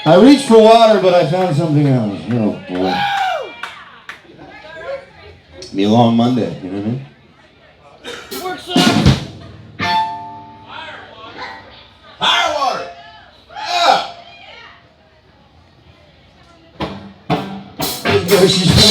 I reached for water, but I found something else. Oh, boy. Be a long Monday, you know what I mean? Works up! Higher water! Yeah! There she's going.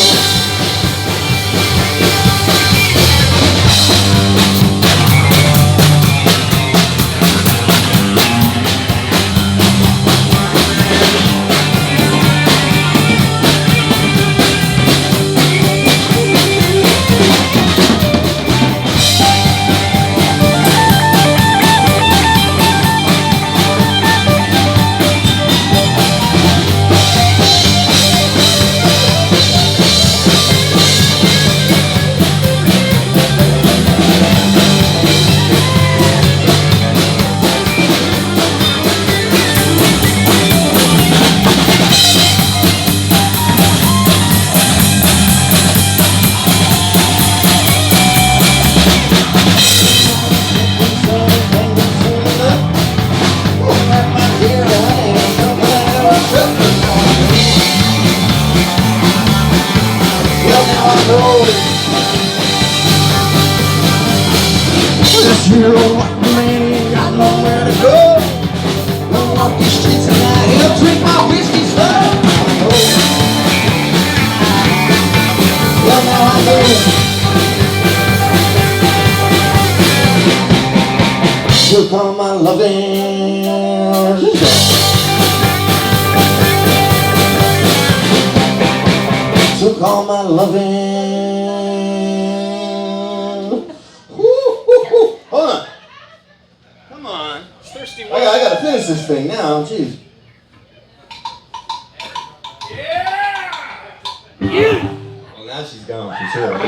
Took all my loving, took all my loving. Hold on, come on. It's thirsty I water. gotta finish this thing now. Jeez. Yeah! Well, now she's gone for sure.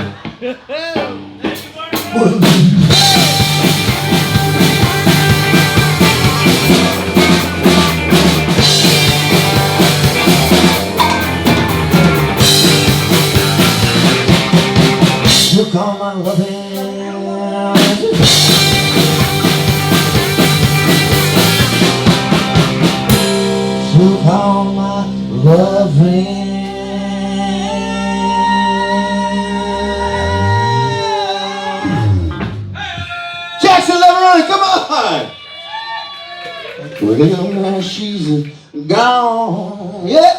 Took all my loving, took all my loving. Jackson Leveroni, come on! Well, now she's gone, yeah.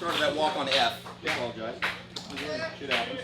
started that walk on F. I apologize. Shit happens.